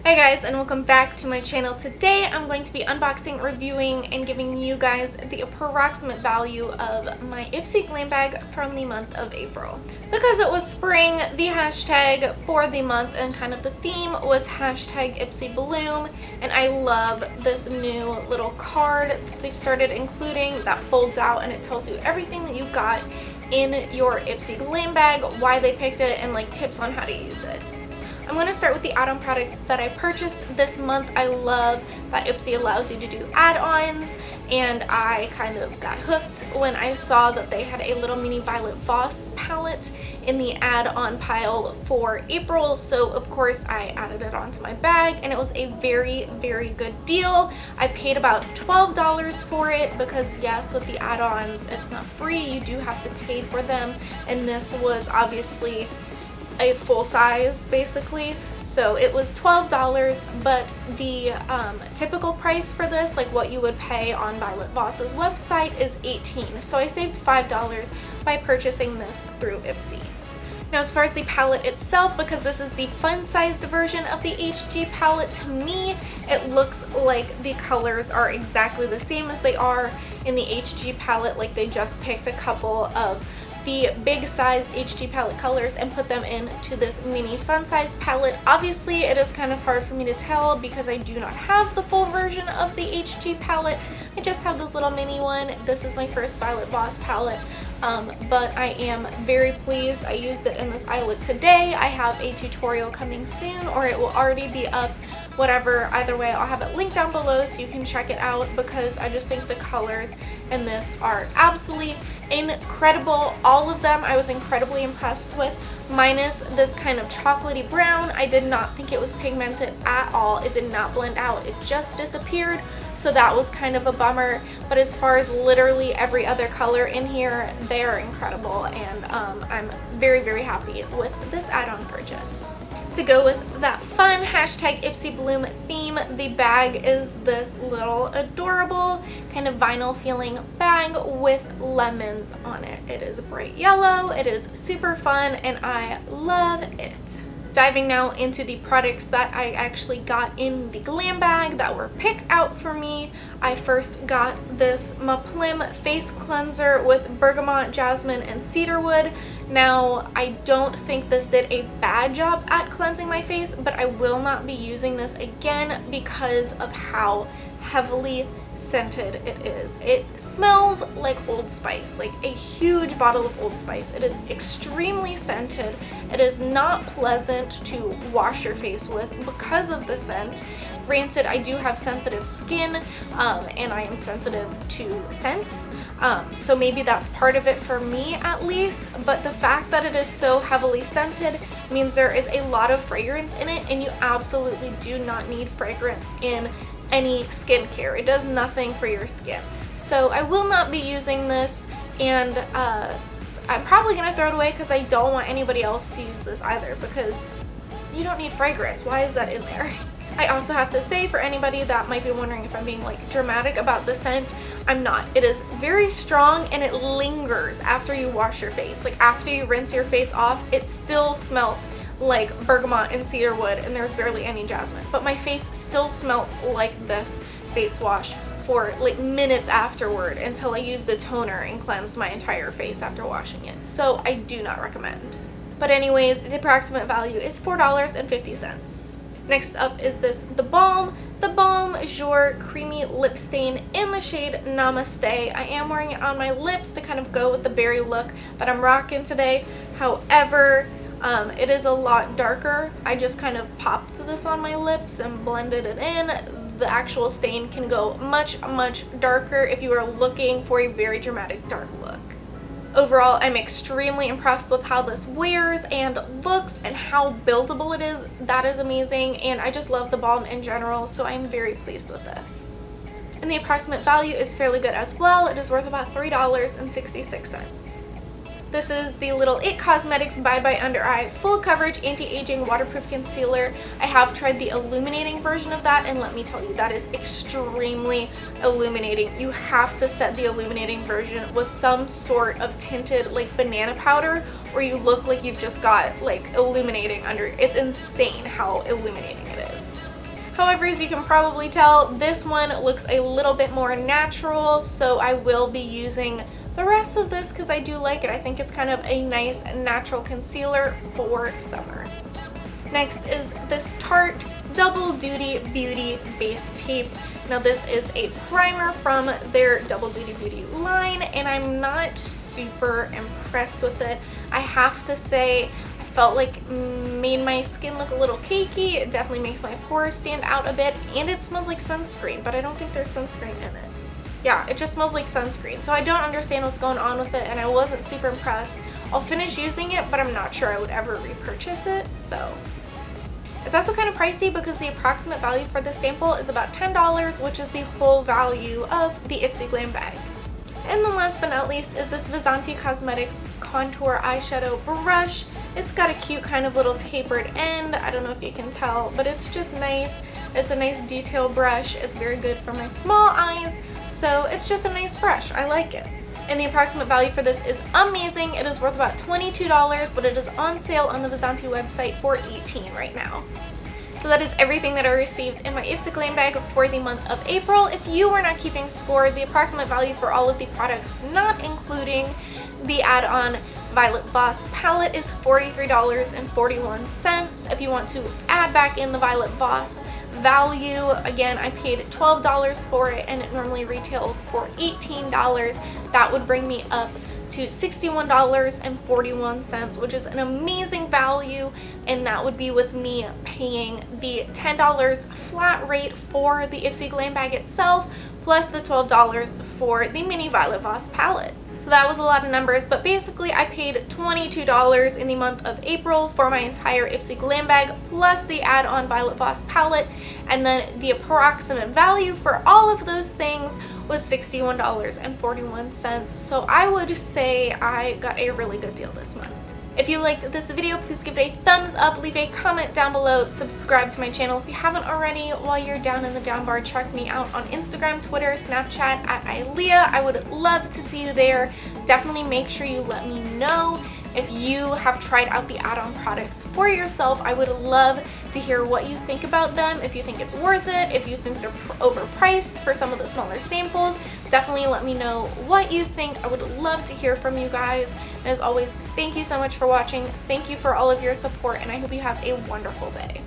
Hi guys, and welcome back to my channel. Today I'm going to be unboxing, reviewing, and giving you guys the approximate value of my Ipsy glam bag from the month of April. Because it was spring, the hashtag for the month and kind of the theme was hashtag Ipsy Bloom, and I love this new little card they started including that folds out and it tells you everything that you got in your Ipsy glam bag, why they picked it, and like tips on how to use it. I'm going to start with the add-on product that I purchased this month. I love that Ipsy allows you to do add-ons, and I kind of got hooked when I saw that they had a little mini Violet VOSS palette in the add-on pile for April, so of course I added it onto my bag, and it was a very, very good deal. I paid about $12 for it because yes, with the add-ons it's not free, you do have to pay for them, and this was obviously a full size basically, so it was $12, but the typical price for this, like what you would pay on Violet VOSS's website, is $18, so I saved $5 by purchasing this through Ipsy. Now as far as the palette itself, because this is the fun-sized version of the HG palette, to me it looks like the colors are exactly the same as they are in the HG palette, like they just picked a couple of the big size HG palette colors and put them into this mini fun size palette. Obviously it is kind of hard for me to tell because I do not have the full version of the HG palette. I just have this little mini one. This is my first Violet VOSS palette, but I am very pleased. I used it in this eye look today. I have a tutorial coming soon, or it will already be up. Whatever, either way, I'll have it linked down below so you can check it out, because I just think the colors in this are absolutely incredible. All of them I was incredibly impressed with, minus this kind of chocolatey brown. I did not think it was pigmented at all. It did not blend out. It just disappeared, so that was kind of a bummer. But as far as literally every other color in here, they are incredible, and I'm very, very happy with this add-on purchase. To go with that fun hashtag Ipsy Bloom theme, the bag is this little adorable kind of vinyl feeling bag with lemons on it. It is bright yellow, it is super fun, and I love it. Diving now into the products that I actually got in the glam bag that were picked out for me. I first got this Maplim face cleanser with bergamot, jasmine, and cedarwood. Now, I don't think this did a bad job at cleansing my face, but I will not be using this again because of how heavily scented it is. It smells like Old Spice, like a huge bottle of Old Spice. It is extremely scented. It is not pleasant to wash your face with because of the scent. Granted, I do have sensitive skin, and I am sensitive to scents, so maybe that's part of it for me at least, but the fact that it is so heavily scented means there is a lot of fragrance in it, and you absolutely do not need fragrance in any skincare. It does nothing for your skin. So I will not be using this, and I'm probably going to throw it away because I don't want anybody else to use this either, because you don't need fragrance. Why is that in there? I also have to say, for anybody that might be wondering if I'm being like dramatic about the scent, I'm not. It is very strong and it lingers after you wash your face. Like after you rinse your face off, it still smelt like bergamot and cedarwood, and there's barely any jasmine, but my face still smelt like this face wash for like minutes afterward until I used a toner and cleansed my entire face after washing it. So I do not recommend. But anyways, the approximate value is $4.50. Next up is this THEBALMJour creamy lip stain in the shade Namaste. I am wearing it on my lips to kind of go with the berry look that I'm rocking today. However, it is a lot darker. I just kind of popped this on my lips and blended it in. The actual stain can go much, much darker if you are looking for a very dramatic dark look. Overall, I'm extremely impressed with how this wears and looks and how buildable it is. That is amazing, and I just love the balm in general, so I'm very pleased with this. And the approximate value is fairly good as well. It is worth about $3.66. This is the little IT Cosmetics Bye Bye Under Eye Full Coverage Anti-Aging Waterproof Concealer. I have tried the illuminating version of that, and let me tell you, that is extremely illuminating. You have to set the illuminating version with some sort of tinted like banana powder, or you look like you've just got like illuminating under. It's insane how illuminating it is. However, as you can probably tell, this one looks a little bit more natural, so I will be using the rest of this because I do like it. I think it's kind of a nice natural concealer for summer. Next is this Tarte Double Duty Beauty Base Tape. Now this is a primer from their Double Duty Beauty line, and I'm not super impressed with it. I have to say, I felt like made my skin look a little cakey. It definitely makes my pores stand out a bit, and it smells like sunscreen, but I don't think there's sunscreen in it. Yeah, it just smells like sunscreen, so I don't understand what's going on with it, and I wasn't super impressed. I'll finish using it, but I'm not sure I would ever repurchase it, so. It's also kind of pricey because the approximate value for this sample is about $10, which is the whole value of the Ipsy Glam bag. And then last but not least is this VASANTI Cosmetics Contour Eyeshadow Brush. It's got a cute kind of little tapered end. I don't know if you can tell, but it's just nice. It's a nice detail brush. It's very good for my small eyes, so it's just a nice brush. I like it. And the approximate value for this is amazing. It is worth about $22, but it is on sale on the VASANTI website for $18 right now. So that is everything that I received in my Ipsy Glam bag for the month of April. If you were not keeping score, the approximate value for all of the products, not including the add-on Violet VOSS palette, is $43.41. If you want to add back in the Violet VOSS value, again, I paid $12 for it, and it normally retails for $18. That would bring me up to $61.41, which is an amazing value, and that would be with me paying the $10 flat rate for the Ipsy Glam bag itself, plus the $12 for the mini Violet VOSS palette. So that was a lot of numbers, but basically I paid $22 in the month of April for my entire Ipsy Glam bag, plus the add-on Violet VOSS palette, and then the approximate value for all of those things was $61.41. So I would say I got a really good deal this month. If you liked this video, please give it a thumbs up, leave a comment down below, subscribe to my channel if you haven't already. While you're down in the down bar, check me out on Instagram, Twitter, Snapchat at Ilea. I would love to see you there. Definitely make sure you let me know if you have tried out the add-on products for yourself. I would love to hear what you think about them, if you think it's worth it, if you think they're overpriced for some of the smaller samples. Definitely let me know what you think. I would love to hear from you guys. And as always, thank you so much for watching. Thank you for all of your support, and I hope you have a wonderful day.